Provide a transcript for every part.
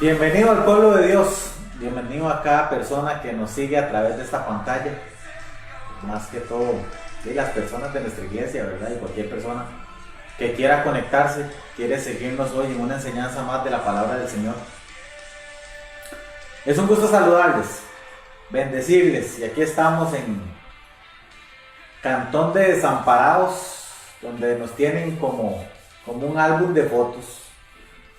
Bienvenido al pueblo de Dios, bienvenido a cada persona que nos sigue a través de esta pantalla, más que todo de las personas de nuestra iglesia, ¿verdad? Y cualquier persona que quiera conectarse, quiere seguirnos hoy en una enseñanza más de la palabra del Señor. Es un gusto saludarles, bendecirles, y aquí estamos en Cantón de Desamparados, donde nos tienen como un álbum de fotos,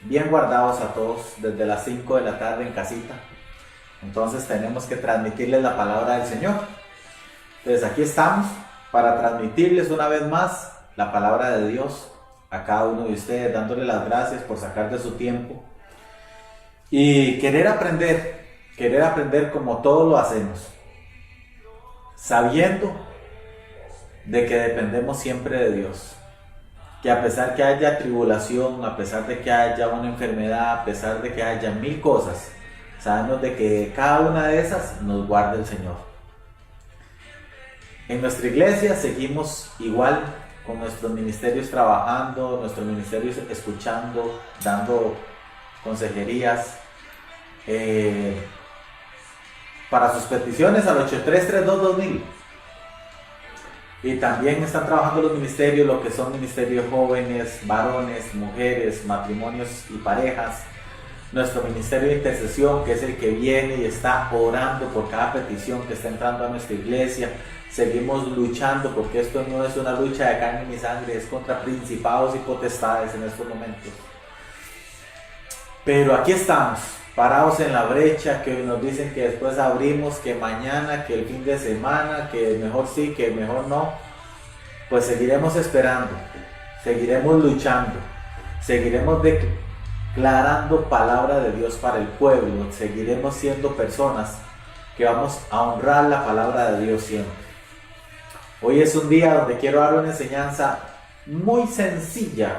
bien guardados a todos, desde las 5 de la tarde en casita. Entonces tenemos que transmitirles la palabra del Señor. Entonces aquí estamos para transmitirles una vez más la palabra de Dios a cada uno de ustedes, dándole las gracias por sacar de su tiempo y querer aprender como todos lo hacemos, sabiendo de que dependemos siempre de Dios. Que a pesar que haya tribulación, a pesar de que haya una enfermedad, a pesar de que haya mil cosas, sabemos de que cada una de esas nos guarda el Señor. En nuestra iglesia seguimos igual con nuestros ministerios trabajando, nuestros ministerios escuchando, dando consejerías. Para sus peticiones al 8332-2000. Y también están trabajando los ministerios, lo que son ministerios jóvenes, varones, mujeres, matrimonios y parejas. Nuestro ministerio de intercesión, que es el que viene y está orando por cada petición que está entrando a nuestra iglesia. Seguimos luchando, porque esto no es una lucha de carne ni sangre, es contra principados y potestades en estos momentos. Pero aquí estamos, parados en la brecha, que nos dicen que después abrimos, que mañana, que el fin de semana, que mejor sí, que mejor no. Pues seguiremos esperando, seguiremos luchando, seguiremos declarando palabra de Dios para el pueblo, seguiremos siendo personas que vamos a honrar la palabra de Dios siempre. Hoy es un día donde quiero dar una enseñanza muy sencilla,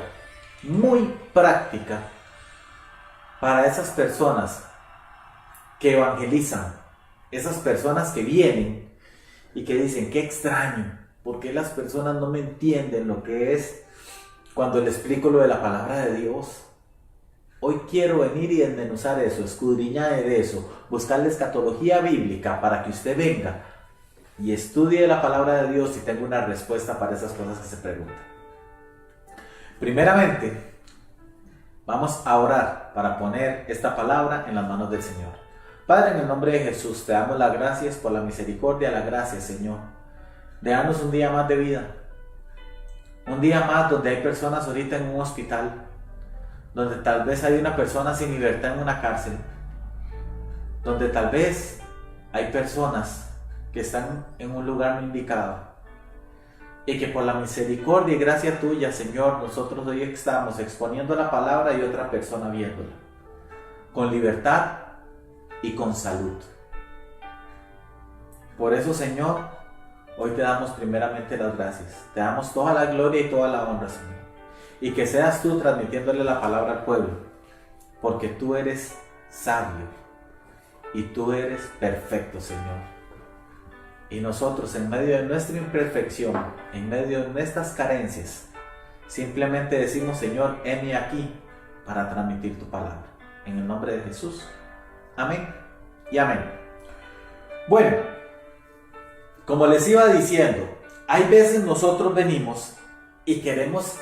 muy práctica, para esas personas que evangelizan, esas personas que vienen y que dicen, qué extraño, ¿por qué las personas no me entienden lo que es cuando les explico lo de la palabra de Dios? Hoy quiero venir y desmenuzar eso, escudriñar de eso, buscar la escatología bíblica para que usted venga y estudie la palabra de Dios y tenga una respuesta para esas cosas que se preguntan. Primeramente, vamos a orar para poner esta palabra en las manos del Señor. Padre, en el nombre de Jesús, te damos las gracias por la misericordia, las gracias, Señor, de darnos un día más de vida. Un día más donde hay personas ahorita en un hospital, donde tal vez hay una persona sin libertad en una cárcel, donde tal vez hay personas que están en un lugar no indicado. Y que por la misericordia y gracia tuya, Señor, nosotros hoy estamos exponiendo la palabra y otra persona viéndola, con libertad y con salud. Por eso, Señor, hoy te damos primeramente las gracias. Te damos toda la gloria y toda la honra, Señor. Y que seas tú transmitiéndole la palabra al pueblo, porque tú eres sabio y tú eres perfecto, Señor. Y nosotros, en medio de nuestra imperfección, en medio de nuestras carencias, simplemente decimos, Señor, heme aquí para transmitir tu palabra. En el nombre de Jesús. Amén y amén. Bueno, como les iba diciendo, hay veces nosotros venimos y queremos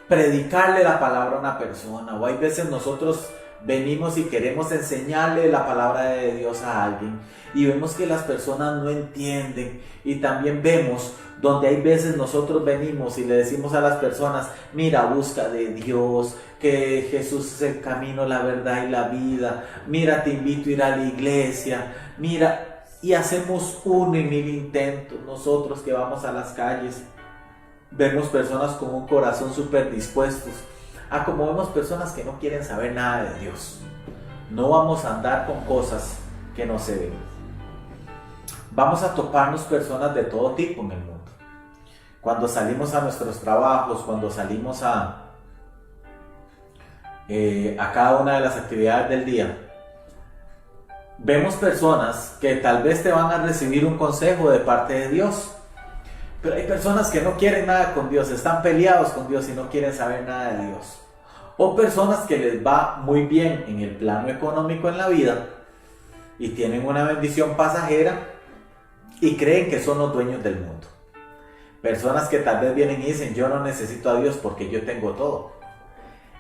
predicarle la palabra a una persona, o hay veces nosotros venimos y queremos enseñarle la palabra de Dios a alguien y vemos que las personas no entienden. Y también vemos donde hay veces nosotros venimos y le decimos a las personas, mira, busca de Dios, que Jesús es el camino, la verdad y la vida, mira, te invito a ir a la iglesia, mira, y hacemos uno y mil intentos. Nosotros que vamos a las calles, vemos personas con un corazón súper dispuestos, como vemos personas que no quieren saber nada de Dios. No vamos a andar con cosas que no se ven. Vamos a toparnos personas de todo tipo en el mundo. Cuando salimos a nuestros trabajos, cuando salimos a cada una de las actividades del día, vemos personas que tal vez te van a recibir un consejo de parte de Dios. Pero hay personas que no quieren nada con Dios, están peleados con Dios y no quieren saber nada de Dios. O personas que les va muy bien en el plano económico en la vida y tienen una bendición pasajera y creen que son los dueños del mundo. Personas que tal vez vienen y dicen, yo no necesito a Dios porque yo tengo todo.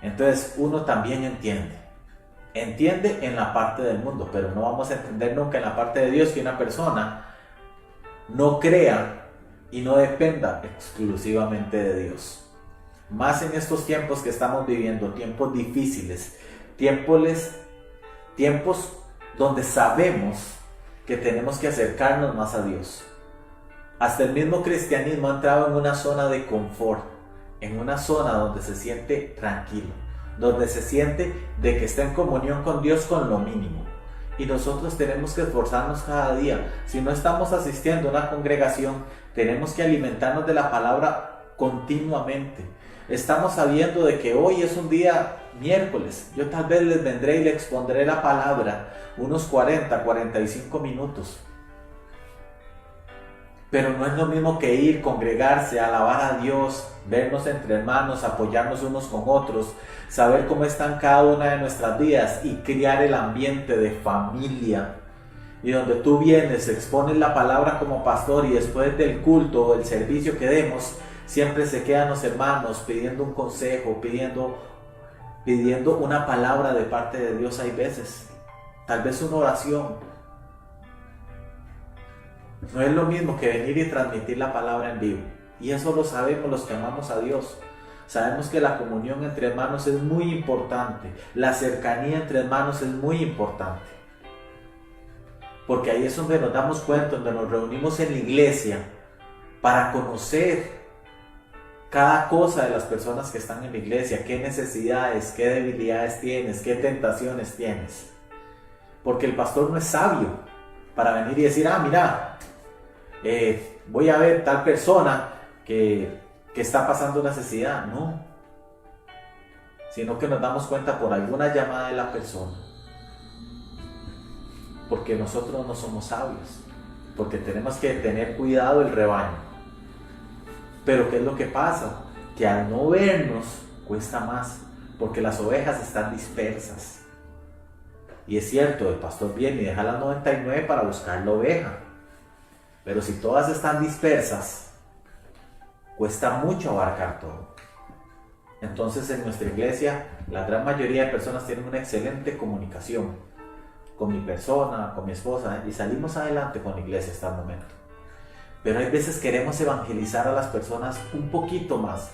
Entonces uno también entiende en la parte del mundo, pero no vamos a entender nunca en la parte de Dios que una persona no crea y no dependa exclusivamente de Dios. Más en estos tiempos que estamos viviendo, tiempos difíciles, tiempos donde sabemos que tenemos que acercarnos más a Dios. Hasta el mismo cristianismo ha entrado en una zona de confort, en una zona donde se siente tranquilo, donde se siente de que está en comunión con Dios con lo mínimo. Y nosotros tenemos que esforzarnos cada día. Si no estamos asistiendo a una congregación, tenemos que alimentarnos de la palabra continuamente. Estamos sabiendo de que hoy es un día miércoles. Yo tal vez les vendré y les expondré la palabra unos 45 minutos. Pero no es lo mismo que ir, congregarse, alabar a Dios, vernos entre hermanos, apoyarnos unos con otros, saber cómo están cada una de nuestras vidas y crear el ambiente de familia. Y donde tú vienes, expones la palabra como pastor y después del culto o el servicio que demos, siempre se quedan los hermanos pidiendo un consejo, pidiendo una palabra de parte de Dios. Hay veces, tal vez una oración. No es lo mismo que venir y transmitir la palabra en vivo. Y eso lo sabemos los que amamos a Dios. Sabemos que la comunión entre hermanos es muy importante. La cercanía entre hermanos es muy importante. Porque ahí es donde nos damos cuenta, donde nos reunimos en la iglesia para conocer cada cosa de las personas que están en la iglesia, qué necesidades, qué debilidades tienes, qué tentaciones tienes. Porque el pastor no es sabio para venir y decir, mira, voy a ver tal persona que está pasando necesidad. No, sino que nos damos cuenta por alguna llamada de la persona. Porque nosotros no somos sabios, porque tenemos que tener cuidado del rebaño. Pero ¿qué es lo que pasa? Que al no vernos cuesta más, porque las ovejas están dispersas. Y es cierto, el pastor viene y deja las 99 para buscar la oveja. Pero si todas están dispersas, cuesta mucho abarcar todo. Entonces en nuestra iglesia, la gran mayoría de personas tienen una excelente comunicación con mi persona, con mi esposa, y salimos adelante con la iglesia hasta el momento. Pero hay veces queremos evangelizar a las personas un poquito más.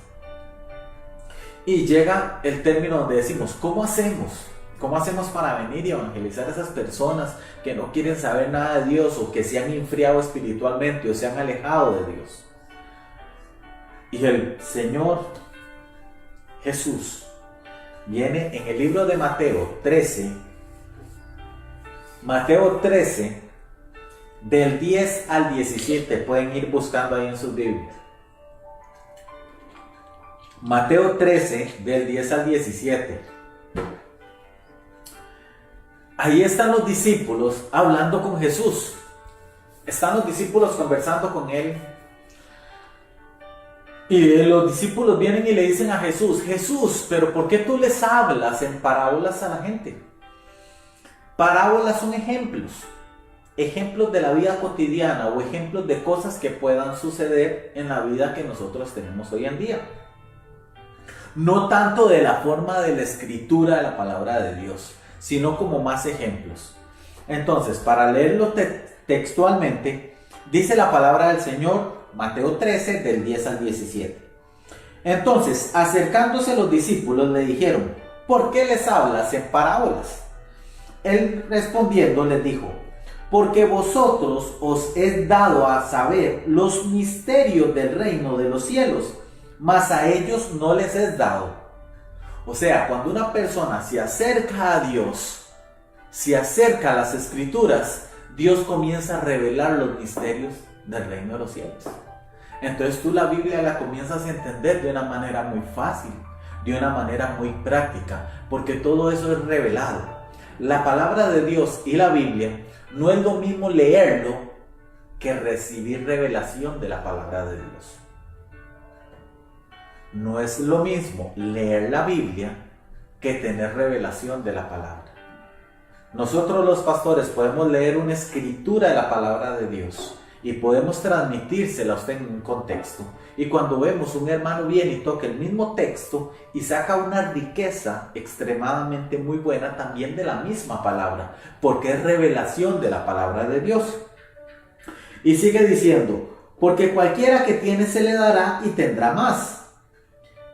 Y llega el término donde decimos, ¿cómo hacemos? ¿Cómo hacemos para venir y evangelizar a esas personas que no quieren saber nada de Dios o que se han enfriado espiritualmente o se han alejado de Dios? Y el Señor Jesús viene en el libro de Mateo 13, del 10 al 17, pueden ir buscando ahí en sus Biblias. Mateo 13, del 10 al 17. Ahí están los discípulos hablando con Jesús. Están los discípulos conversando con Él. Y los discípulos vienen y le dicen a Jesús, Jesús, pero ¿por qué tú les hablas en parábolas a la gente? Parábolas son ejemplos de la vida cotidiana o ejemplos de cosas que puedan suceder en la vida que nosotros tenemos hoy en día. No tanto de la forma de la escritura de la palabra de Dios, sino como más ejemplos. Entonces, para leerlo textualmente, dice la palabra del Señor, Mateo 13, del 10 al 17. Entonces, acercándose los discípulos, le dijeron, ¿por qué les hablas en parábolas? Él respondiendo les dijo, porque vosotros os es dado a saber los misterios del reino de los cielos, mas a ellos no les es dado. O sea, cuando una persona se acerca a Dios, se acerca a las Escrituras, Dios comienza a revelar los misterios del reino de los cielos. Entonces tú la Biblia la comienzas a entender de una manera muy fácil, de una manera muy práctica, porque todo eso es revelado. La palabra de Dios y la Biblia no es lo mismo leerlo que recibir revelación de la palabra de Dios. No es lo mismo leer la Biblia que tener revelación de la palabra. Nosotros los pastores podemos leer una escritura de la palabra de Dios y podemos transmitírsela a usted en un contexto. Y cuando vemos un hermano viene y toca el mismo texto y saca una riqueza extremadamente muy buena también de la misma palabra, porque es revelación de la palabra de Dios. Y sigue diciendo, porque cualquiera que tiene se le dará y tendrá más,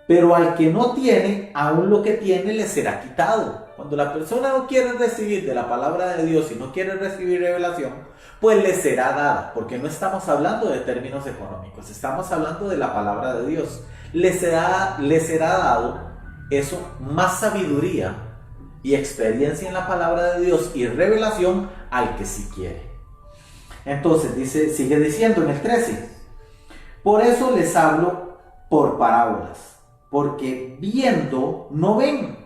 pero al que no tiene, aún lo que tiene le será quitado. Cuando la persona no quiere recibir de la palabra de Dios y no quiere recibir revelación, pues le será dada, porque no estamos hablando de términos económicos, estamos hablando de la palabra de Dios. Le será dado eso, más sabiduría y experiencia en la palabra de Dios y revelación al que sí quiere. Entonces sigue diciendo en el 13, por eso les hablo por parábolas, porque viendo no ven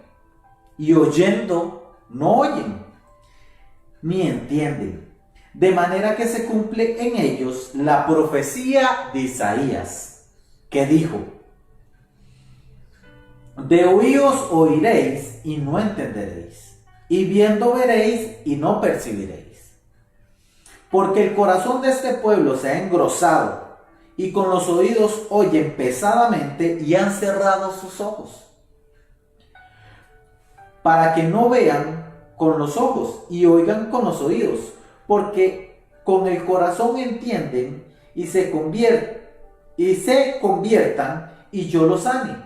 y oyendo no oyen, ni entienden, de manera que se cumple en ellos la profecía de Isaías, que dijo, de oídos oiréis y no entenderéis, y viendo veréis y no percibiréis, porque el corazón de este pueblo se ha engrosado, y con los oídos oyen pesadamente y han cerrado sus ojos, para que no vean con los ojos y oigan con los oídos, porque con el corazón entienden y se conviertan y yo los sane.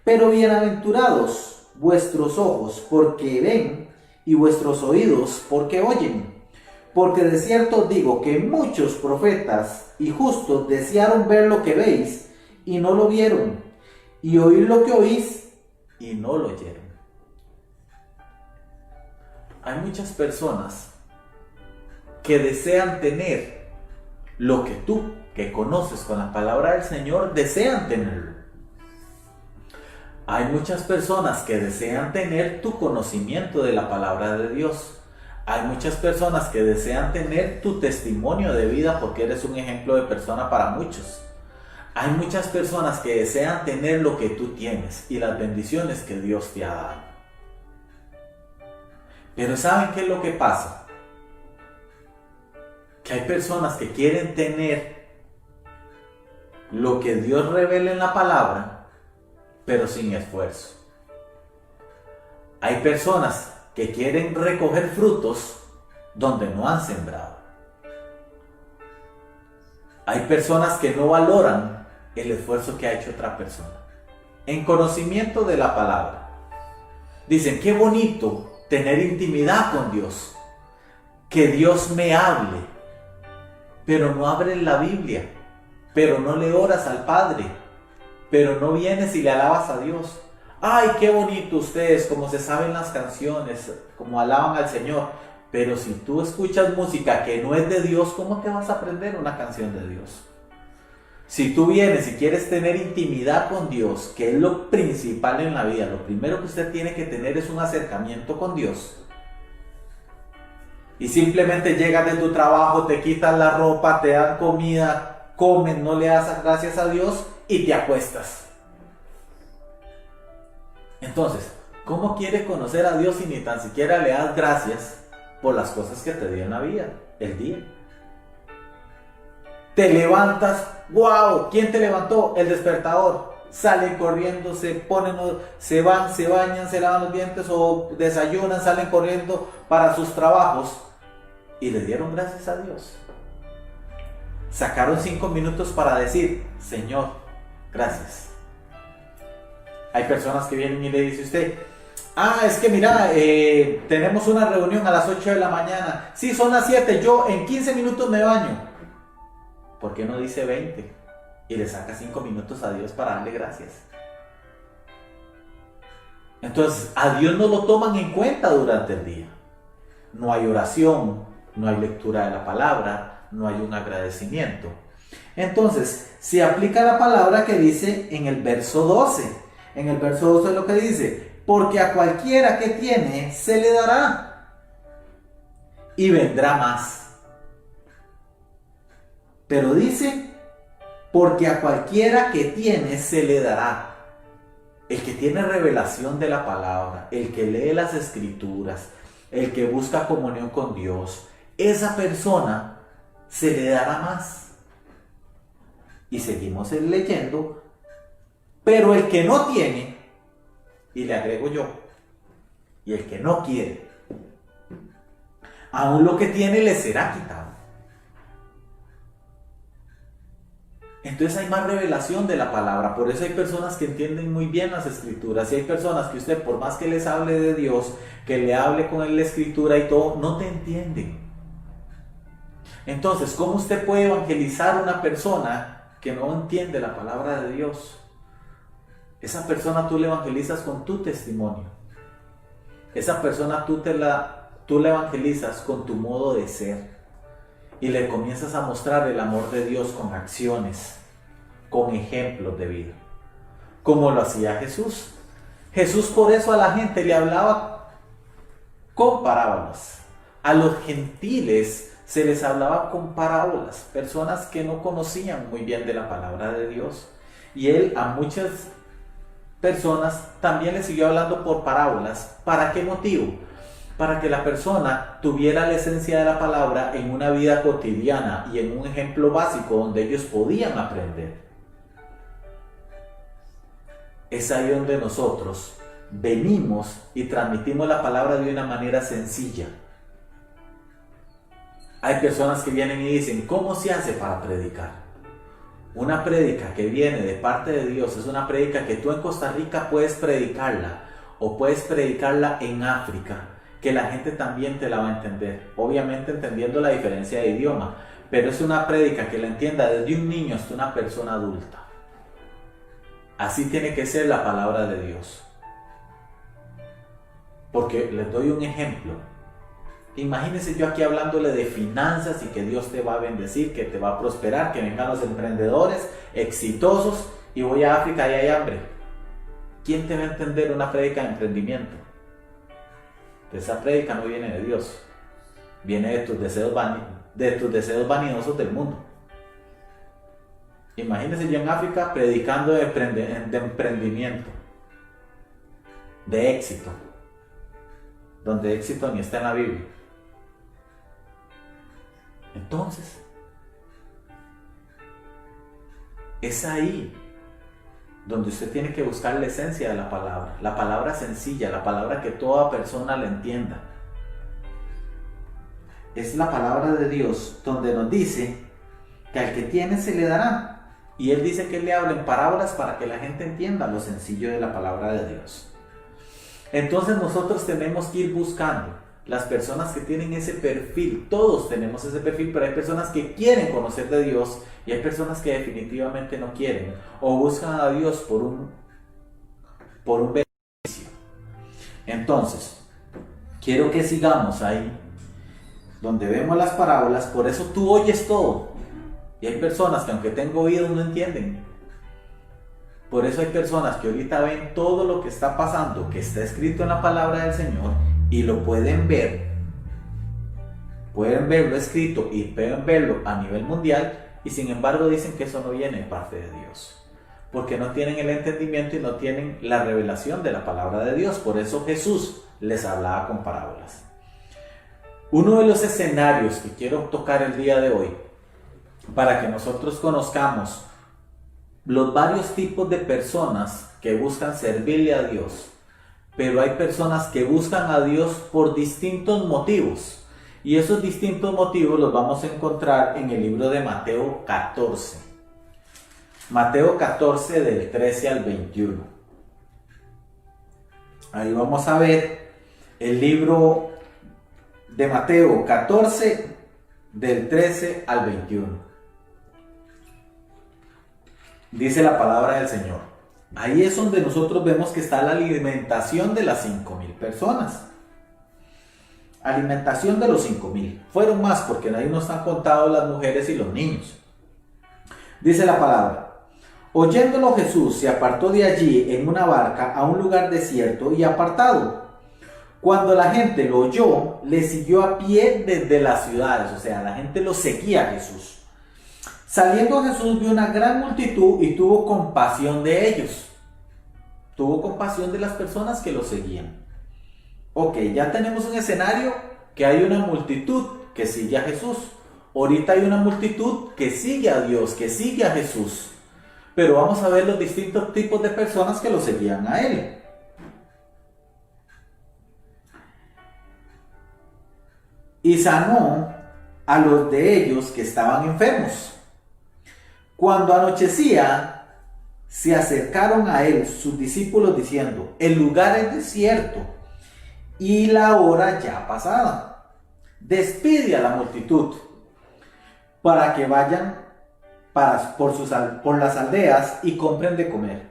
Pero bienaventurados vuestros ojos porque ven y vuestros oídos porque oyen. Porque de cierto os digo que muchos profetas y justos desearon ver lo que veis y no lo vieron, y oír lo que oís y no lo oyeron. Hay muchas personas que desean tener lo que tú, que conoces con la palabra del Señor, desean tenerlo. Hay muchas personas que desean tener tu conocimiento de la palabra de Dios. Hay muchas personas que desean tener tu testimonio de vida porque eres un ejemplo de persona para muchos. Hay muchas personas que desean tener lo que tú tienes y las bendiciones que Dios te ha dado. Pero ¿saben qué es lo que pasa? Que hay personas que quieren tener lo que Dios revela en la palabra, pero sin esfuerzo. Hay personas que quieren recoger frutos donde no han sembrado. Hay personas que no valoran el esfuerzo que ha hecho otra persona en conocimiento de la palabra. Dicen, qué bonito tener intimidad con Dios, que Dios me hable, pero no abres la Biblia, pero no le oras al Padre, pero no vienes y le alabas a Dios. Ay, qué bonito ustedes, como se saben las canciones, como alaban al Señor, pero si tú escuchas música que no es de Dios, ¿cómo te vas a aprender una canción de Dios? Si tú vienes y quieres tener intimidad con Dios, que es lo principal en la vida, lo primero que usted tiene que tener es un acercamiento con Dios. Y simplemente llegas de tu trabajo, te quitas la ropa, te dan comida, comes, no le das gracias a Dios y te acuestas. Entonces, ¿cómo quieres conocer a Dios si ni tan siquiera le das gracias por las cosas que te dio en la vida, el día? Te levantas, ¡wow! ¿Quién te levantó? El despertador. Salen corriendo, se van, se bañan, se lavan los dientes o desayunan, salen corriendo para sus trabajos y le dieron gracias a Dios. Sacaron 5 minutos para decir, Señor, gracias. Hay personas que vienen y le dice usted, es que mira, tenemos una reunión a las 8 de la mañana. Sí, son las 7, yo en 15 minutos me baño. ¿Por qué no dice 20? Y le saca 5 minutos a Dios para darle gracias. Entonces, a Dios no lo toman en cuenta durante el día. No hay oración, no hay lectura de la palabra, no hay un agradecimiento. Entonces, se aplica la palabra que dice en el verso 12. En el verso 12 es lo que dice, porque a cualquiera que tiene se le dará y vendrá más. Pero dice, porque a cualquiera que tiene se le dará. El que tiene revelación de la palabra, el que lee las escrituras, el que busca comunión con Dios, esa persona se le dará más. Y seguimos leyendo, pero el que no tiene, y le agrego yo, y el que no quiere, aún lo que tiene le será quitado. Entonces hay más revelación de la palabra. Por eso hay personas que entienden muy bien las escrituras. Y hay personas que usted, por más que les hable de Dios, que le hable con él la escritura y todo, no te entienden. Entonces, ¿cómo usted puede evangelizar a una persona que no entiende la palabra de Dios? Esa persona tú le evangelizas con tu testimonio. Esa persona tú la evangelizas con tu modo de ser. Y le comienzas a mostrar el amor de Dios con acciones, con ejemplos de vida, como lo hacía Jesús. Jesús por eso a la gente le hablaba con parábolas. A los gentiles se les hablaba con parábolas, personas que no conocían muy bien de la palabra de Dios. Y él a muchas personas también les siguió hablando por parábolas. ¿Para qué motivo? Para que la persona tuviera la esencia de la palabra en una vida cotidiana y en un ejemplo básico donde ellos podían aprender. Es ahí donde nosotros venimos y transmitimos la palabra de una manera sencilla. Hay personas que vienen y dicen, ¿cómo se hace para predicar? Una prédica que viene de parte de Dios es una prédica que tú en Costa Rica puedes predicarla o puedes predicarla en África, que la gente también te la va a entender, obviamente entendiendo la diferencia de idioma, pero es una prédica que la entienda desde un niño hasta una persona adulta. Así tiene que ser la palabra de Dios. Porque les doy un ejemplo. Imagínense yo aquí hablándole de finanzas y que Dios te va a bendecir, que te va a prosperar, que vengan los emprendedores exitosos y voy a África y hay hambre. ¿Quién te va a entender una prédica de emprendimiento? Esa prédica no viene de Dios, viene de tus deseos vanidosos del mundo. Imagínense yo en África predicando de emprendimiento, de éxito, donde éxito ni está en la Biblia. Entonces, es ahí donde usted tiene que buscar la esencia de la palabra sencilla, la palabra que toda persona la entienda. Es la palabra de Dios donde nos dice que al que tiene se le dará. Y Él dice que Él le habla en parábolas para que la gente entienda lo sencillo de la palabra de Dios. Entonces nosotros tenemos que ir buscando las personas que tienen ese perfil. Todos tenemos ese perfil, pero hay personas que quieren conocer de Dios y hay personas que definitivamente no quieren o buscan a Dios por un beneficio. Entonces, quiero que sigamos ahí donde vemos las parábolas. Por eso tú oyes todo y hay personas que aunque tengan oídos no entienden. Por eso hay personas que ahorita ven todo lo que está pasando, que está escrito en la palabra del Señor y lo pueden ver. Pueden verlo escrito y pueden verlo a nivel mundial y sin embargo dicen que eso no viene de parte de Dios. Porque no tienen el entendimiento y no tienen la revelación de la palabra de Dios. Por eso Jesús les hablaba con parábolas. Uno de los escenarios que quiero tocar el día de hoy, para que nosotros conozcamos los varios tipos de personas que buscan servirle a Dios, pero hay personas que buscan a Dios por distintos motivos, y esos distintos motivos los vamos a encontrar en el libro de Mateo 14. Mateo 14 del 13 al 21. Ahí vamos a ver el libro de Mateo 14 del 13 al 21. Dice la palabra del Señor. Ahí es donde nosotros vemos que está la alimentación de las 5,000 personas. Alimentación de los 5,000. Fueron más porque ahí no están contados las mujeres y los niños. Dice la palabra. Oyéndolo Jesús se apartó de allí en una barca a un lugar desierto y apartado. Cuando la gente lo oyó, le siguió a pie desde las ciudades. O sea, la gente lo seguía a Jesús. Saliendo Jesús vio una gran multitud y tuvo compasión de ellos, tuvo compasión de las personas que lo seguían. Ok, ya tenemos un escenario que hay una multitud que sigue a Jesús. Ahorita hay una multitud que sigue a Dios, que sigue a Jesús. Pero vamos a ver los distintos tipos de personas que lo seguían a Él. Y sanó a los de ellos que estaban enfermos. Cuando anochecía, se acercaron a Él sus discípulos diciendo: el lugar es desierto y la hora ya pasada. Despide a la multitud para que vayan por las aldeas y compren de comer.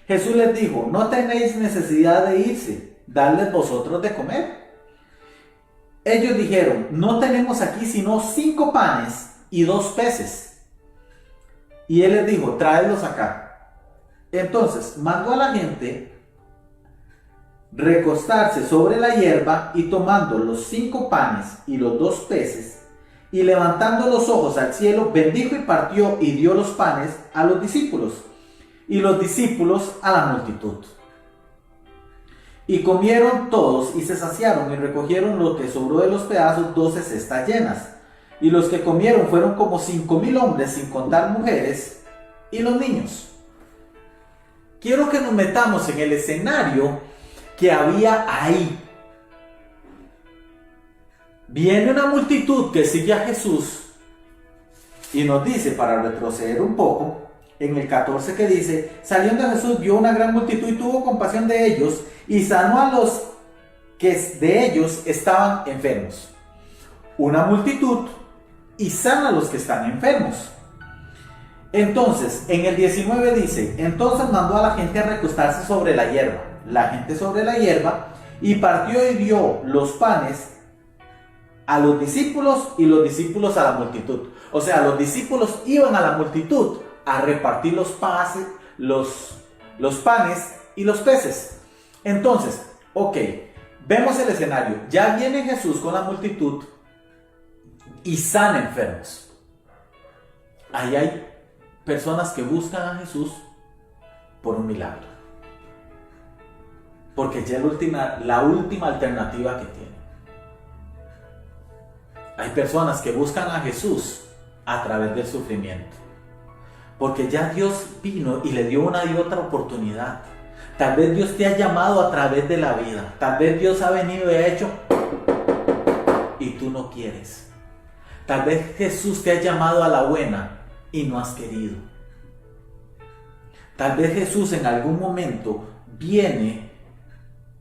Jesús les dijo: no tenéis necesidad de irse, dadles vosotros de comer. Ellos dijeron: no tenemos aquí sino 5 panes y 2 peces. Y Él les dijo: tráelos acá. Entonces mandó a la gente recostarse sobre la hierba, y tomando los 5 panes y los 2 peces, y levantando los ojos al cielo, bendijo y partió y dio los panes a los discípulos, y los discípulos a la multitud. Y comieron todos y se saciaron, y recogieron lo que sobró de los pedazos 12 cestas llenas. Y los que comieron fueron como 5,000 hombres, sin contar mujeres y los niños. Quiero que nos metamos en el escenario que había ahí. Viene una multitud que sigue a Jesús, y nos dice, para retroceder un poco, en el 14 que dice: saliendo Jesús vio una gran multitud y tuvo compasión de ellos, y sanó a los que de ellos estaban enfermos. Una multitud y sana a los que están enfermos. Entonces, en el 19 dice: entonces mandó a la gente a recostarse sobre la hierba. La gente sobre la hierba, y partió y dio los panes a los discípulos y los discípulos a la multitud. O sea, los discípulos iban a la multitud a repartir los panes y los peces. Entonces, ok, vemos el escenario. Ya viene Jesús con la multitud y sana enfermos. Ahí hay personas que buscan a Jesús por un milagro, porque ya es la última alternativa que tiene. Hay personas que buscan a Jesús a través del sufrimiento, porque ya Dios vino y le dio una y otra oportunidad. Tal vez Dios te ha llamado a través de la vida. Tal vez Dios ha venido y ha hecho y tú no quieres. Tal vez Jesús te ha llamado a la buena y no has querido. Tal vez Jesús en algún momento viene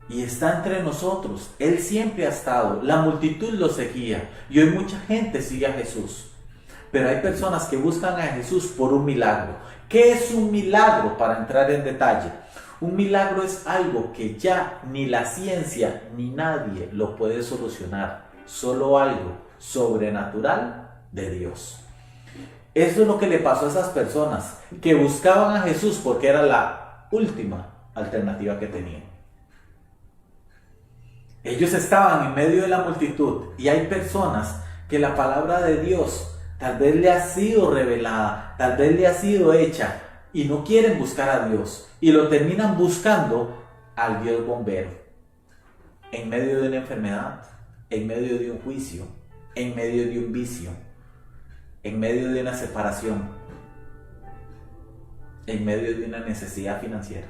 y está entre nosotros. Él siempre ha estado. La multitud lo seguía y hoy mucha gente sigue a Jesús. Pero hay personas que buscan a Jesús por un milagro. ¿Qué es un milagro? Para entrar en detalle. Un milagro es algo que ya ni la ciencia ni nadie lo puede solucionar. Solo algo sobrenatural de Dios. Eso es lo que le pasó a esas personas que buscaban a Jesús porque era la última alternativa que tenían. Ellos estaban en medio de la multitud, y hay personas que la palabra de Dios tal vez le ha sido revelada, tal vez le ha sido hecha, y no quieren buscar a Dios, y lo terminan buscando al Dios bombero, en medio de una enfermedad, en medio de un juicio, en medio de un vicio, en medio de una separación, en medio de una necesidad financiera.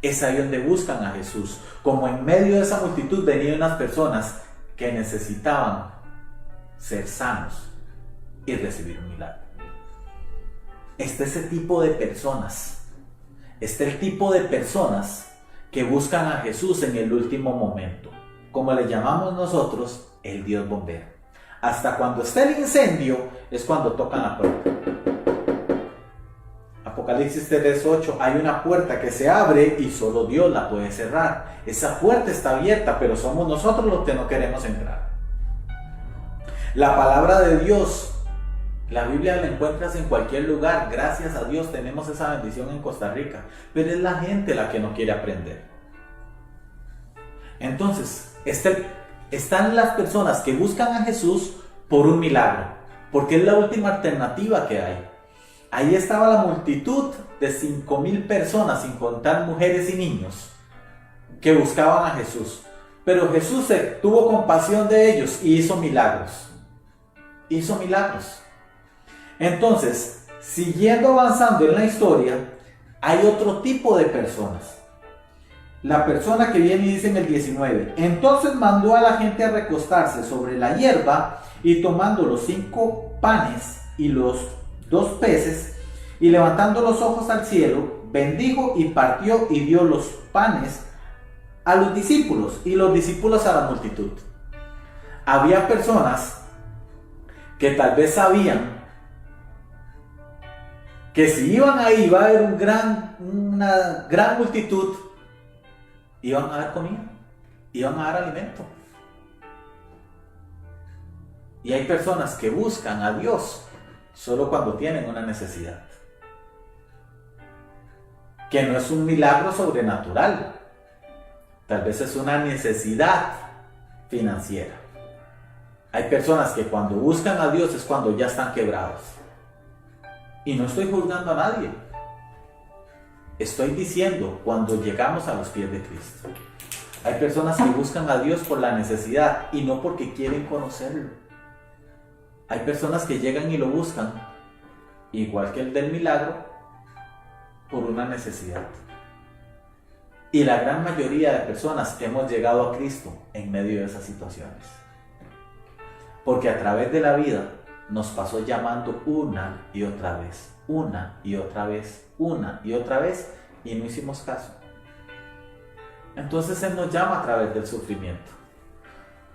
Es ahí donde buscan a Jesús. Como en medio de esa multitud venían unas personas que necesitaban ser sanos y recibir un milagro. Ese tipo de personas. El tipo de personas que buscan a Jesús en el último momento. Como le llamamos nosotros, el Dios bombero. Hasta cuando está el incendio es cuando tocan la puerta. Apocalipsis 3:8, hay una puerta que se abre y solo Dios la puede cerrar. Esa puerta está abierta, pero somos nosotros los que no queremos entrar. La palabra de Dios, la Biblia la encuentras en cualquier lugar. Gracias a Dios tenemos esa bendición en Costa Rica, pero es la gente la que no quiere aprender. Entonces, están las personas que buscan a Jesús por un milagro, porque es la última alternativa que hay. ahí estaba la multitud de 5,000 personas, sin contar mujeres y niños, que buscaban a Jesús. Pero Jesús tuvo compasión de ellos y hizo milagros. Hizo milagros. Entonces, siguiendo avanzando en la historia, hay otro tipo de personas. La persona que viene y dice en el 19, entonces mandó a la gente a recostarse sobre la hierba y tomando los 5 panes y los 2 peces y levantando los ojos al cielo, bendijo y partió y dio los panes a los discípulos y los discípulos a la multitud. Había personas que tal vez sabían que si iban ahí iba a haber una gran multitud, iban a dar comida, iban a dar alimento. Y hay personas que buscan a Dios solo cuando tienen una necesidad, que no es un milagro sobrenatural, tal vez es una necesidad financiera. Hay personas que cuando buscan a Dios es cuando ya están quebrados. Y no estoy juzgando a nadie. Estoy diciendo cuando llegamos a los pies de Cristo. Hay personas que buscan a Dios por la necesidad y no porque quieren conocerlo. Hay personas que llegan y lo buscan, igual que el del milagro, por una necesidad. Y la gran mayoría de personas hemos llegado a Cristo en medio de esas situaciones. Porque a través de la vida nos pasó llamando una y otra vez, una y otra vez, una y otra vez, y no hicimos caso. Entonces Él nos llama a través del sufrimiento.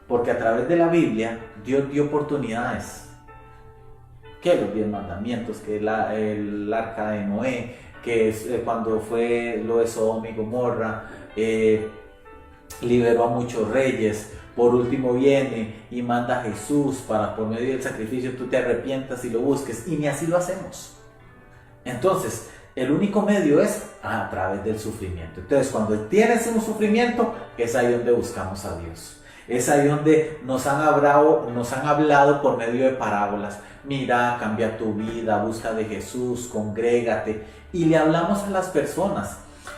Porque a través de la Biblia, Dios dio oportunidades. Que los 10 mandamientos, que el arca de Noé, que es cuando fue lo de Sodoma y Gomorra, liberó a muchos reyes. Por último viene y manda a Jesús para por medio del sacrificio tú te arrepientas y lo busques, y ni así lo hacemos. Entonces, el único medio es a través del sufrimiento. Entonces, cuando tienes un sufrimiento, es ahí donde buscamos a Dios. Es ahí donde nos han hablado por medio de parábolas. Mira, cambia tu vida, busca de Jesús, congrégate. Y le hablamos a las personas.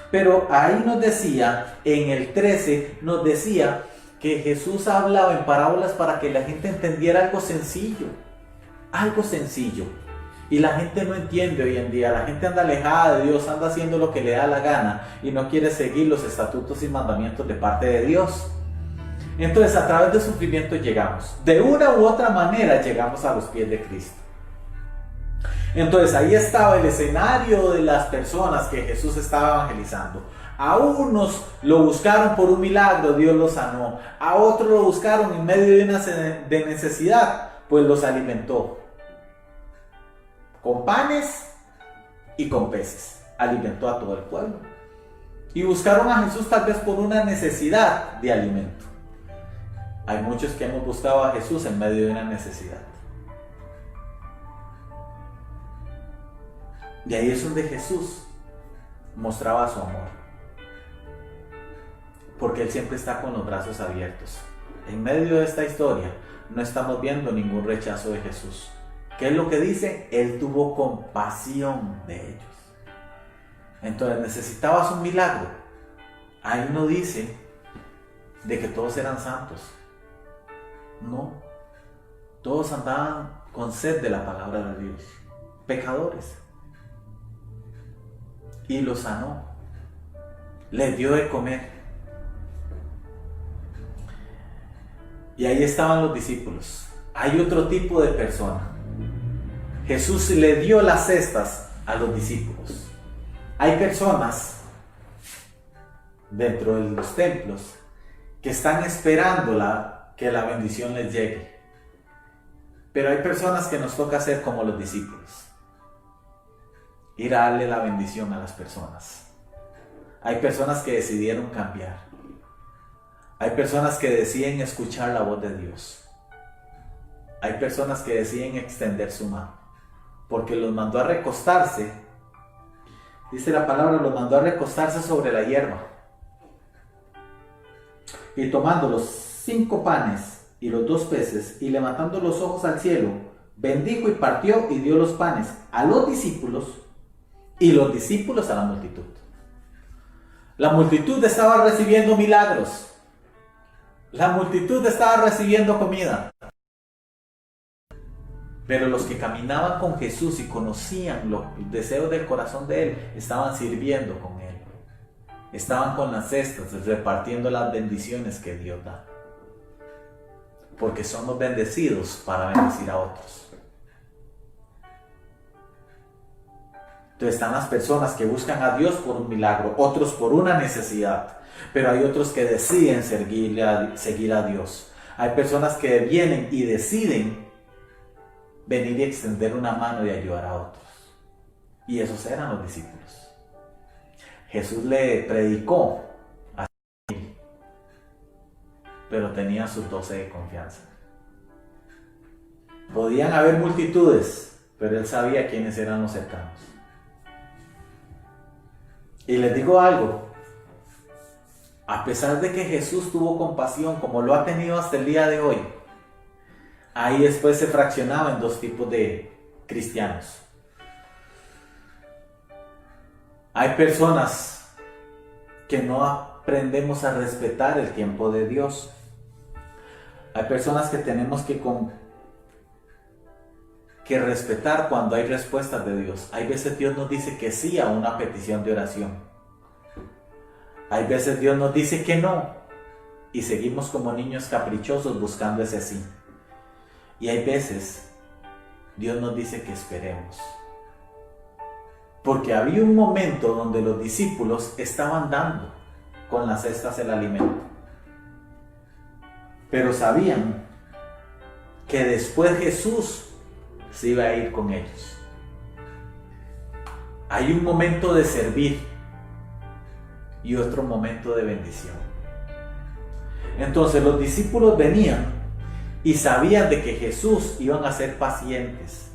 Pero ahí nos decía, en el 13, nos decía que Jesús hablaba en parábolas para que la gente entendiera algo sencillo. Algo sencillo. Y la gente no entiende hoy en día. La gente anda alejada de Dios, anda haciendo lo que le da la gana y no quiere seguir los estatutos y mandamientos de parte de Dios. Entonces, a través del sufrimiento llegamos. De una u otra manera llegamos a los pies de Cristo. Entonces, ahí estaba el escenario de las personas que Jesús estaba evangelizando. A unos lo buscaron por un milagro, Dios los sanó. A otros lo buscaron en medio de una necesidad, pues los alimentó. Con panes y con peces. Alimentó a todo el pueblo. Y buscaron a Jesús tal vez por una necesidad de alimento. Hay muchos que hemos buscado a Jesús en medio de una necesidad. Y ahí es donde Jesús mostraba su amor. Porque Él siempre está con los brazos abiertos. En medio de esta historia no estamos viendo ningún rechazo de Jesús. ¿Qué es lo que dice? Él tuvo compasión de ellos. Entonces, ¿necesitabas un milagro? Ahí no dice de que todos eran santos. No. Todos andaban con sed de la palabra de Dios. Pecadores. Y los sanó. Les dio de comer. Y ahí estaban los discípulos. Hay otro tipo de persona. Jesús le dio las cestas a los discípulos. Hay personas dentro de los templos que están esperando que la bendición les llegue. Pero hay personas que nos toca hacer como los discípulos. Ir a darle la bendición a las personas. Hay personas que decidieron cambiar. Hay personas que deciden escuchar la voz de Dios. Hay personas que deciden extender su mano. Porque los mandó a recostarse. Dice la palabra, los mandó a recostarse sobre la hierba. Y tomando los 5 panes y los 2 peces, y levantando los ojos al cielo, bendijo y partió y dio los panes a los discípulos y los discípulos a la multitud. La multitud estaba recibiendo milagros. La multitud estaba recibiendo comida. Pero los que caminaban con Jesús y conocían los deseos del corazón de Él, estaban sirviendo con Él. Estaban con las cestas, repartiendo las bendiciones que Dios da. Porque somos bendecidos para bendecir a otros. Entonces están las personas que buscan a Dios por un milagro, otros por una necesidad. Pero hay otros que deciden seguir a Dios. Hay personas que vienen y deciden venir y extender una mano y ayudar a otros. Y esos eran los discípulos. Jesús le predicó a él, pero tenía sus 12 de confianza. Podían haber multitudes, pero él sabía quiénes eran los cercanos. Y les digo algo, a pesar de que Jesús tuvo compasión como lo ha tenido hasta el día de hoy, ahí después se fraccionaba en dos tipos de cristianos. Hay personas que no aprendemos a respetar el tiempo de Dios. Hay personas que tenemos que respetar cuando hay respuestas de Dios. Hay veces Dios nos dice que sí a una petición de oración. Hay veces Dios nos dice que no y seguimos como niños caprichosos buscando ese sí. Y hay veces Dios nos dice que esperemos. Porque había un momento donde los discípulos estaban dando con las cestas el alimento. Pero sabían que después Jesús se iba a ir con ellos. Hay un momento de servir y otro momento de bendición. Entonces los discípulos venían y sabían de que Jesús iban a ser pacientes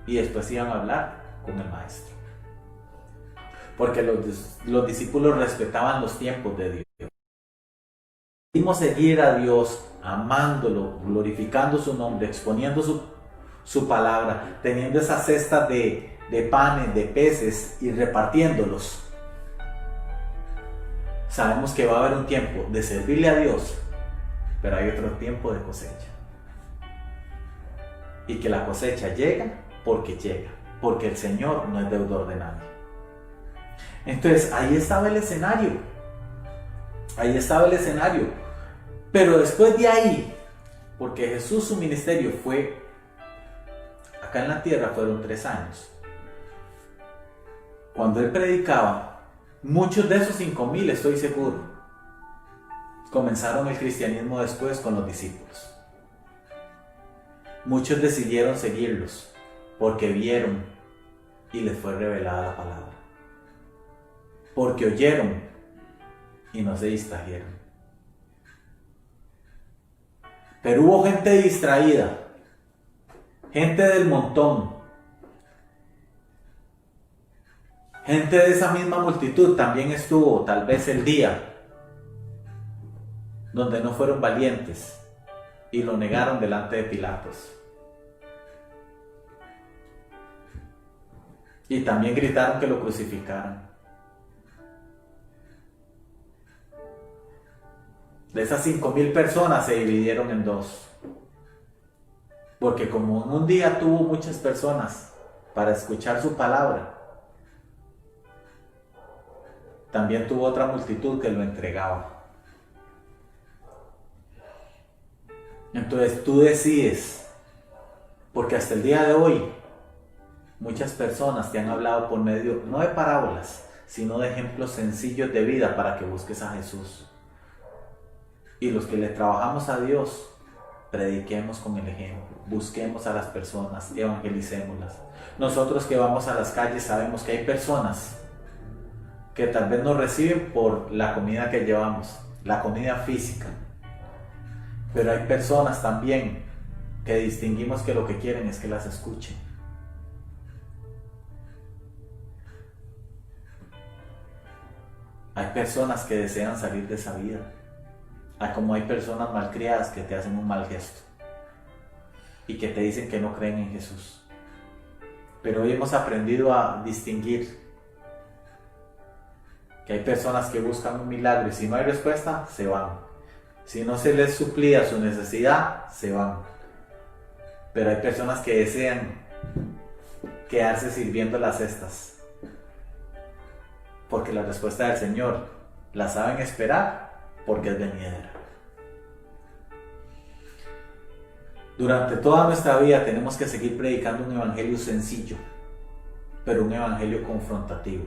y después iban a hablar con el maestro. Porque los discípulos respetaban los tiempos de Dios. Decidimos seguir a Dios, amándolo, glorificando su nombre, exponiendo su palabra, teniendo esas cestas de panes, de peces y repartiéndolos. Sabemos que va a haber un tiempo de servirle a Dios, pero hay otro tiempo de cosecha. Y que la cosecha llega, porque el Señor no es deudor de nadie. Entonces ahí estaba el escenario. Pero después de ahí, porque Jesús, su ministerio fue, acá en la tierra fueron 3 años. Cuando Él predicaba, muchos de esos 5,000, estoy seguro, comenzaron el cristianismo después con los discípulos. Muchos decidieron seguirlos porque vieron y les fue revelada la palabra. Porque oyeron y no se distrajeron. Pero hubo gente distraída, gente del montón, gente de esa misma multitud. También estuvo tal vez el día donde no fueron valientes y lo negaron delante de Pilatos. Y también gritaron que lo crucificaran. De esas 5,000 personas se dividieron en 2. Porque como en un día tuvo muchas personas para escuchar su palabra, también tuvo otra multitud que lo entregaba. Entonces tú decides, porque hasta el día de hoy muchas personas te han hablado por medio, no de parábolas, sino de ejemplos sencillos de vida para que busques a Jesús. Y los que le trabajamos a Dios, prediquemos con el ejemplo, busquemos a las personas, evangelicémoslas. Nosotros que vamos a las calles sabemos que hay personas que tal vez nos reciben por la comida que llevamos, la comida física. Pero hay personas también que distinguimos que lo que quieren es que las escuchen. Hay personas que desean salir de esa vida. Como hay personas malcriadas que te hacen un mal gesto. y que te dicen que no creen en Jesús. Pero hoy hemos aprendido a distinguir que hay personas que buscan un milagro y si no hay respuesta, se van. Si no se les suplía su necesidad, se van. Pero hay personas que desean quedarse sirviendo las cestas, porque la respuesta del Señor la saben esperar, porque es venidera. Durante toda nuestra vida tenemos que seguir predicando un evangelio sencillo, pero un evangelio confrontativo,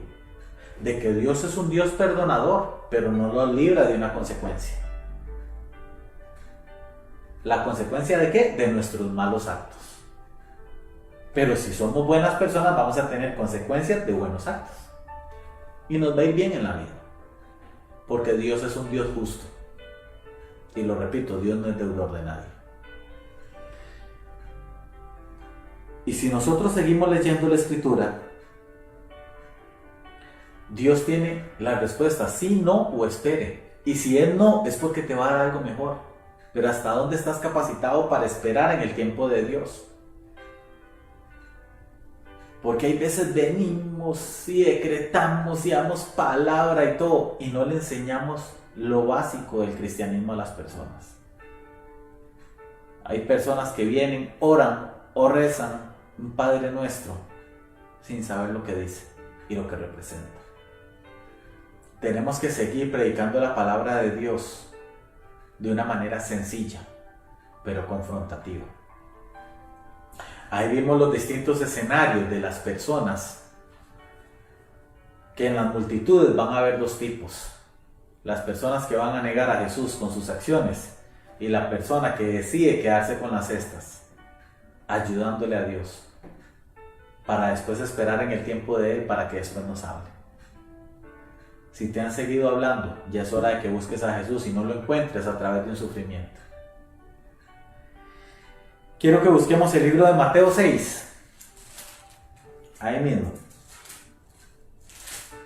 de que Dios es un Dios perdonador, pero no nos libra de una consecuencia. ¿La consecuencia de qué? De nuestros malos actos. Pero si somos buenas personas, vamos a tener consecuencias de buenos actos. Y nos va a ir bien en la vida. Porque Dios es un Dios justo. Y lo repito, Dios no es deudor de nadie. Y si nosotros seguimos leyendo la Escritura, Dios tiene la respuesta, sí, no o espere. Y si es no, es porque te va a dar algo mejor. Pero ¿hasta dónde estás capacitado para esperar en el tiempo de Dios? Porque hay veces venimos y decretamos y damos palabra y todo, y no le enseñamos lo básico del cristianismo a las personas. Hay personas que vienen, oran o rezan un Padre Nuestro sin saber lo que dice y lo que representa. Tenemos que seguir predicando la palabra de Dios de una manera sencilla, pero confrontativa. Ahí vimos los distintos escenarios de las personas, que en las multitudes van a haber dos tipos: las personas que van a negar a Jesús con sus acciones y la persona que decide quedarse con las cestas, ayudándole a Dios, para después esperar en el tiempo de Él para que después nos hable. Si te han seguido hablando, ya es hora de que busques a Jesús y no lo encuentres a través de un sufrimiento. Quiero que busquemos el libro de Mateo 6. Ahí mismo.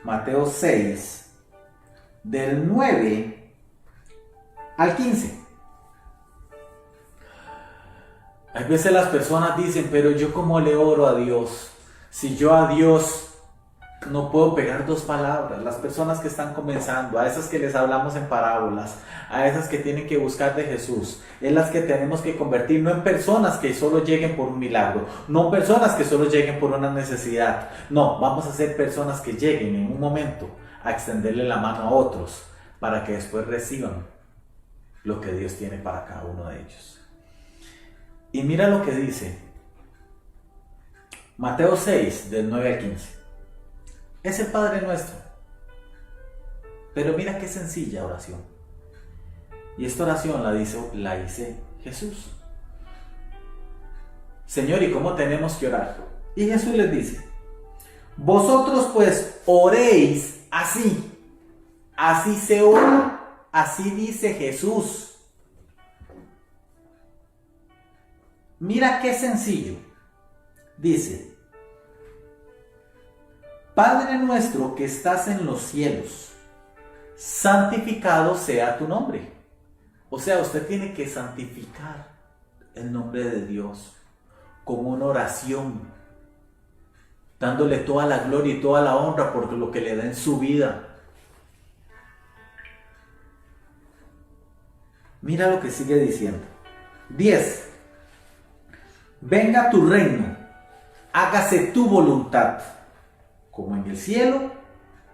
Mateo 6, del 9 al 15. Hay veces las personas dicen, pero yo cómo le oro a Dios, si yo a Dios no puedo pegar dos palabras. Las personas que están comenzando, a esas que les hablamos en parábolas, a esas que tienen que buscar de Jesús, es las que tenemos que convertir, no en personas que solo lleguen por un milagro, no personas que solo lleguen por una necesidad. No, vamos a ser personas que lleguen en un momento a extenderle la mano a otros para que después reciban lo que Dios tiene para cada uno de ellos. Y mira lo que dice Mateo 6, del 9 al 15. Es el Padre Nuestro. Pero mira qué sencilla oración. Y esta oración la dice Jesús. Señor, ¿y cómo tenemos que orar? Y Jesús les dice: vosotros pues oréis así. Así se ora. Así dice Jesús. Mira qué sencillo. Dice: Padre nuestro que estás en los cielos, santificado sea tu nombre. O sea, usted tiene que santificar el nombre de Dios con una oración, dándole toda la gloria y toda la honra por lo que le da en su vida. Mira lo que sigue diciendo. 10. Venga tu reino, hágase tu voluntad, como en el cielo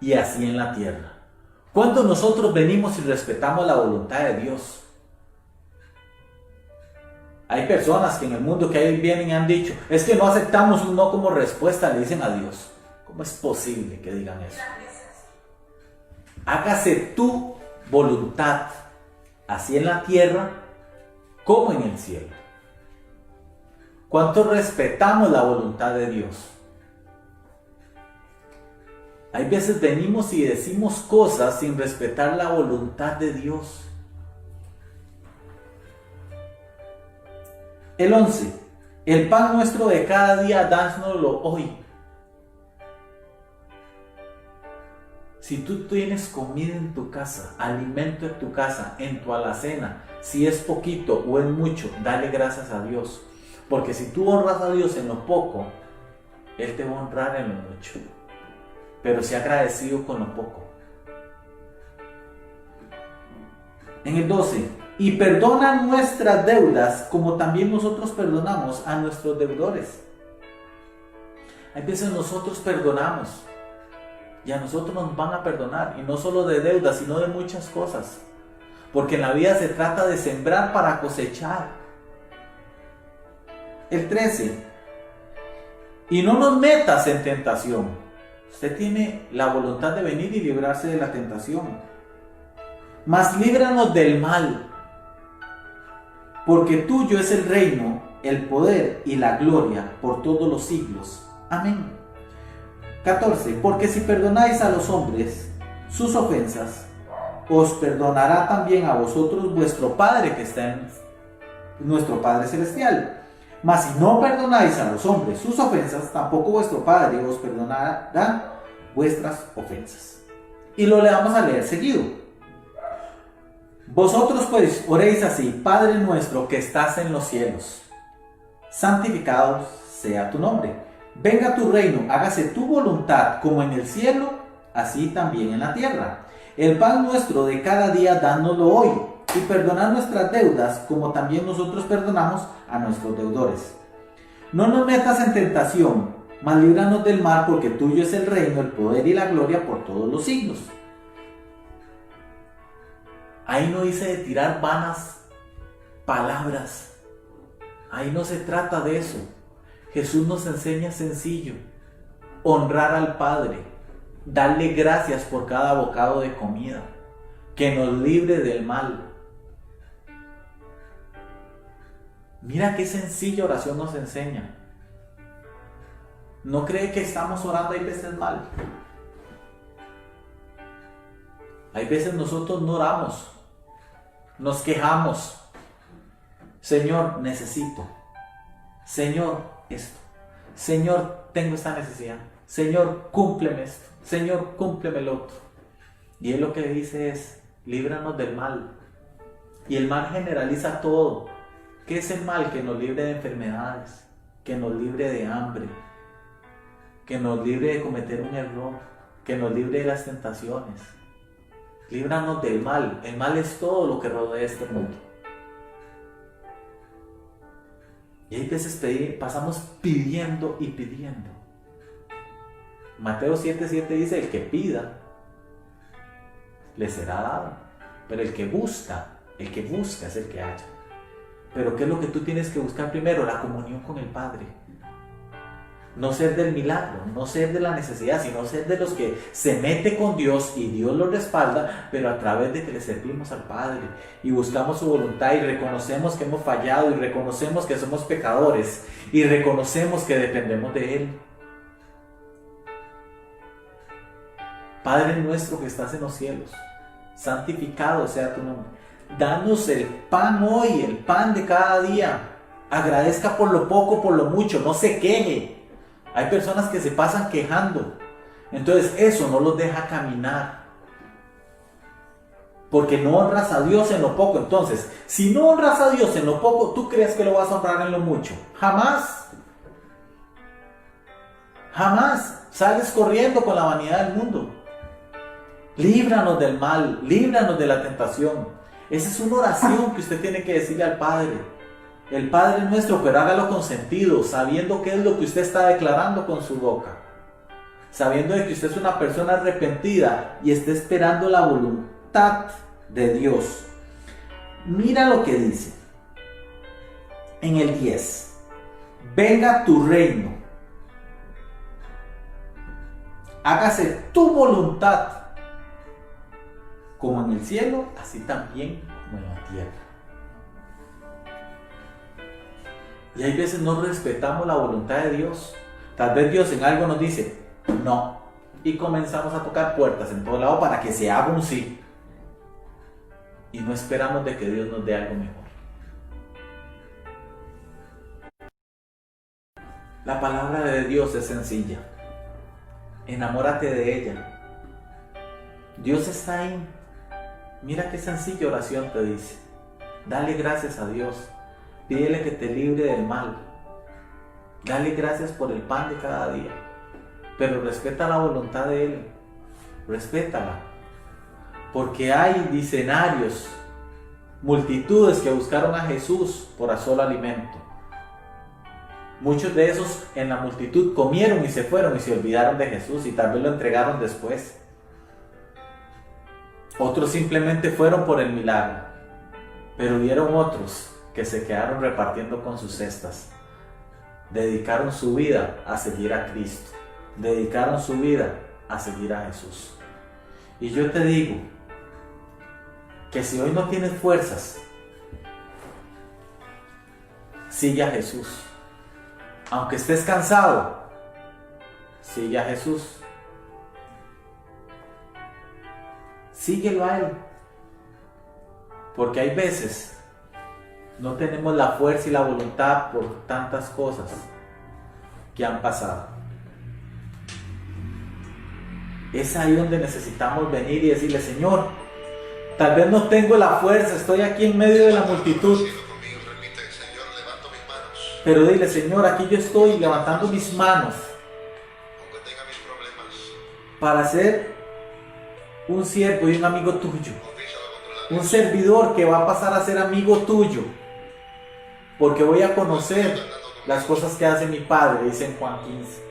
y así en la tierra. Cuando nosotros venimos y respetamos la voluntad de Dios. Hay personas que en el mundo que ahí vienen y han dicho, es que no aceptamos un no como respuesta, le dicen a Dios. ¿Cómo es posible que digan eso? Hágase tu voluntad, así en la tierra como en el cielo. ¿Cuánto respetamos la voluntad de Dios? Hay veces venimos y decimos cosas sin respetar la voluntad de Dios. El 11. El pan nuestro de cada día, dánoslo hoy. Si tú tienes comida en tu casa, alimento en tu casa, en tu alacena, si es poquito o es mucho, dale gracias a Dios. Porque si tú honras a Dios en lo poco, Él te va a honrar en lo mucho. Pero sea agradecido con lo poco. En el 12, y perdona nuestras deudas como también nosotros perdonamos a nuestros deudores. Hay veces nosotros perdonamos y a nosotros nos van a perdonar, y no solo de deudas, sino de muchas cosas. Porque en la vida se trata de sembrar para cosechar. El 13, y no nos metas en tentación. Usted tiene la voluntad de venir y librarse de la tentación. Mas líbranos del mal, porque tuyo es el reino, el poder y la gloria por todos los siglos. Amén. 14. Porque si perdonáis a los hombres sus ofensas, os perdonará también a vosotros vuestro Padre que está en nuestro Padre Celestial. Mas si no perdonáis a los hombres sus ofensas, tampoco vuestro Padre os perdonará vuestras ofensas. Y lo le vamos a leer seguido. Vosotros pues oréis así: Padre nuestro que estás en los cielos, santificado sea tu nombre. Venga tu reino, hágase tu voluntad como en el cielo, así también en la tierra. El pan nuestro de cada día dánoslo hoy, y perdonad nuestras deudas como también nosotros perdonamos a nuestros deudores. No nos metas en tentación, mas líbranos del mal, porque tuyo es el reino, el poder y la gloria por todos los siglos. Ahí no dice de tirar vanas palabras. Ahí no se trata de eso. Jesús nos enseña sencillo: honrar al Padre, darle gracias por cada bocado de comida, que nos libre del mal. Mira qué sencilla oración nos enseña. ¿No cree que estamos orando hay veces mal? Hay veces nosotros no oramos, nos quejamos. Señor, necesito. Señor, esto. Señor, tengo esta necesidad. Señor, cúmpleme esto. Señor, cúmpleme el otro. Y Él lo que dice es: líbranos del mal. Y el mal generaliza todo. ¿Qué es el mal? Que nos libre de enfermedades, que nos libre de hambre, que nos libre de cometer un error, que nos libre de las tentaciones. Líbranos del mal. El mal es todo lo que rodea este mundo. Y hay veces pasamos pidiendo y pidiendo. Mateo 7:7 dice: el que pida, le será dado. Pero el que busca es el que halla. Pero ¿qué es lo que tú tienes que buscar primero? La comunión con el Padre. No ser del milagro, no ser de la necesidad, sino ser de los que se mete con Dios y Dios lo respalda, pero a través de que le servimos al Padre y buscamos su voluntad y reconocemos que hemos fallado y reconocemos que somos pecadores y reconocemos que dependemos de Él. Padre nuestro que estás en los cielos, santificado sea tu nombre. Danos el pan hoy, el pan de cada día. Agradezca por lo poco, por lo mucho, no se queje. Hay personas que se pasan quejando. Entonces eso no los deja caminar. Porque no honras a Dios en lo poco. Entonces, si no honras a Dios en lo poco, ¿tú crees que lo vas a honrar en lo mucho? Jamás. Jamás. Sales corriendo con la vanidad del mundo. Líbranos del mal, líbranos de la tentación. Esa es una oración que usted tiene que decirle al Padre. El Padre nuestro, pero hágalo con sentido, sabiendo qué es lo que usted está declarando con su boca. Sabiendo de que usted es una persona arrepentida y está esperando la voluntad de Dios. Mira lo que dice en el 10. Venga tu reino. Hágase tu voluntad, como en el cielo, así también como en la tierra. Y hay veces no respetamos la voluntad de Dios. Tal vez Dios en algo nos dice no, y comenzamos a tocar puertas en todo lado para que se haga un sí, y no esperamos de que Dios nos dé algo mejor. La palabra de Dios es sencilla. Enamórate de ella. Dios está ahí. Mira qué sencilla oración te dice. Dale gracias a Dios. Pídele que te libre del mal. Dale gracias por el pan de cada día, pero respeta la voluntad de Él, respétala, porque hay diccionarios, multitudes que buscaron a Jesús por solo alimento. Muchos de esos en la multitud comieron y se fueron y se olvidaron de Jesús y tal vez lo entregaron después. Otros simplemente fueron por el milagro, pero hubieron otros que se quedaron repartiendo con sus cestas. Dedicaron su vida a seguir a Cristo, dedicaron su vida a seguir a Jesús. Y yo te digo que si hoy no tienes fuerzas, sigue a Jesús. Aunque estés cansado, sigue a Jesús. Síguelo a Él. Porque hay veces no tenemos la fuerza y la voluntad por tantas cosas que han pasado. Es ahí donde necesitamos venir y decirle: Señor, tal vez no tengo la fuerza, estoy aquí en medio de la multitud. Pero dile: Señor, aquí yo estoy levantando mis manos para ser un siervo y un amigo tuyo. Un servidor que va a pasar a ser amigo tuyo. Porque voy a conocer las cosas que hace mi Padre, dice en Juan 15.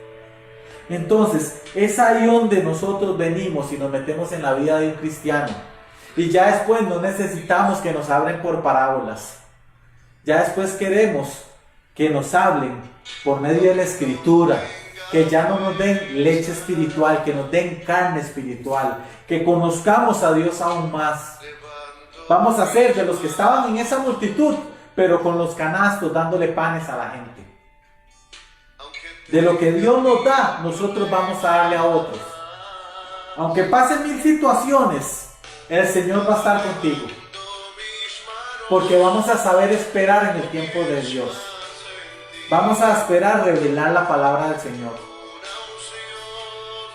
Entonces, es ahí donde nosotros venimos y nos metemos en la vida de un cristiano. Y ya después no necesitamos que nos hablen por parábolas. Ya después queremos que nos hablen por medio de la Escritura, que ya no nos den leche espiritual, que nos den carne espiritual, que conozcamos a Dios aún más. Vamos a ser de los que estaban en esa multitud, pero con los canastos dándole panes a la gente. De lo que Dios nos da, nosotros vamos a darle a otros. Aunque pasen 1000 situaciones, el Señor va a estar contigo. Porque vamos a saber esperar en el tiempo de Dios. Vamos a esperar revelar la palabra del Señor.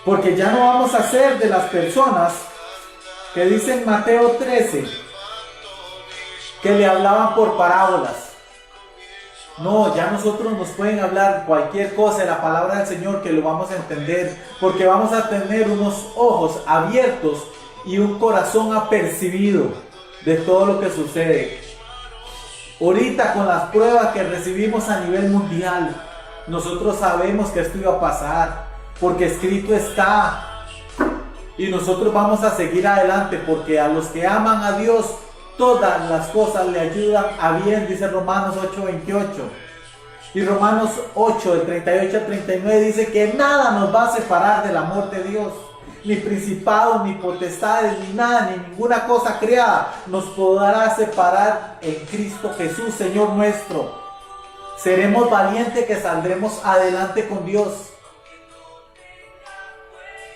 Porque ya no vamos a ser de las personas que dicen Mateo 13, que le hablaban por parábolas. No, ya nosotros nos pueden hablar cualquier cosa de la palabra del Señor que lo vamos a entender, porque vamos a tener unos ojos abiertos y un corazón apercibido de todo lo que sucede. Ahorita con las pruebas que recibimos a nivel mundial, nosotros sabemos que esto iba a pasar, porque escrito está. Y nosotros vamos a seguir adelante, porque a los que aman a Dios, todas las cosas le ayudan a bien, dice Romanos 8:28. Y Romanos 8, del 38 al 39 dice que nada nos va a separar del amor de Dios. Ni principados, ni potestades, ni nada, ni ninguna cosa creada nos podrá separar en Cristo Jesús, Señor nuestro. Seremos valientes que saldremos adelante con Dios.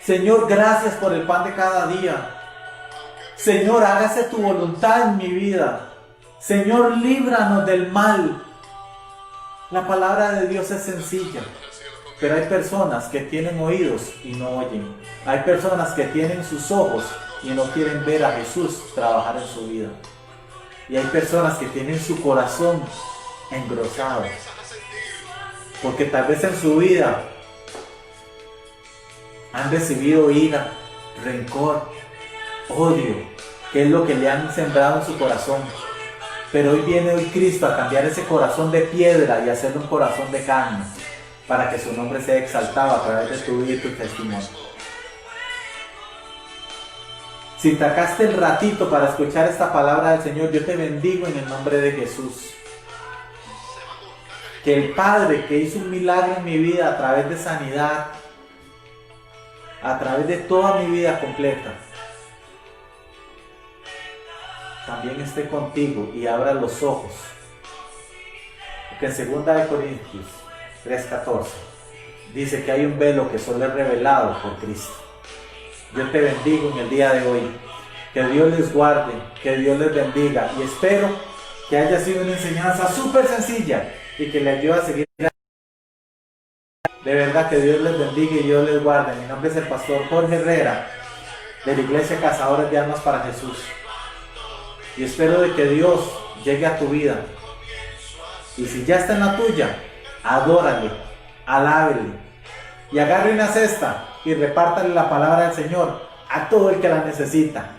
Señor, gracias por el pan de cada día. Señor, hágase tu voluntad en mi vida. Señor, líbranos del mal. La palabra de Dios es sencilla, pero hay personas que tienen oídos y no oyen. Hay personas que tienen sus ojos y no quieren ver a Jesús trabajar en su vida. Y hay personas que tienen su corazón engrosado, porque tal vez en su vida han recibido ira, rencor, odio, que es lo que le han sembrado en su corazón. Pero hoy viene Cristo a cambiar ese corazón de piedra y hacerle un corazón de carne, para que su nombre sea exaltado a través de tu vida y tu testimonio. Si sacaste el ratito para escuchar esta palabra del Señor, yo te bendigo en el nombre de Jesús. Que el Padre que hizo un milagro en mi vida a través de sanidad, a través de toda mi vida completa, también esté contigo y abra los ojos. Porque en 2 Corintios 3:14 dice que hay un velo que solo es revelado por Cristo. Yo te bendigo en el día de hoy. Que Dios les guarde, que Dios les bendiga. Y espero que haya sido una enseñanza súper sencilla y que les ayude a seguir. De verdad que Dios les bendiga y Dios les guarde. Mi nombre es el pastor Jorge Herrera, de la Iglesia Cazadores de Almas para Jesús. Y espero de que Dios llegue a tu vida. Y si ya está en la tuya, adórale, alábele. Y agarre una cesta y repártale la palabra del Señor a todo el que la necesita.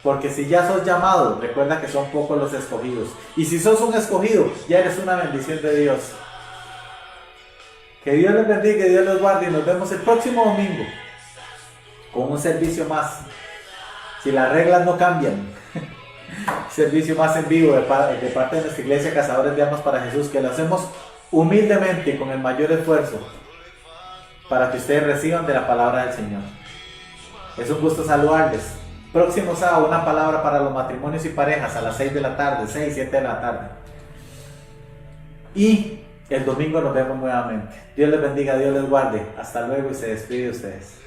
Porque si ya sos llamado, recuerda que son pocos los escogidos. Y si sos un escogido, ya eres una bendición de Dios. Que Dios les bendiga, que Dios los guarde y nos vemos el próximo domingo con un servicio más. Si las reglas no cambian, servicio más en vivo de parte de nuestra iglesia Cazadores de Almas para Jesús, que lo hacemos humildemente y con el mayor esfuerzo para que ustedes reciban de la palabra del Señor. Es un gusto saludarles. Próximo sábado, una palabra para los matrimonios y parejas a las 6 de la tarde, 6, 7 de la tarde. Y el domingo nos vemos nuevamente. Dios les bendiga, Dios les guarde. Hasta luego y se despide de ustedes.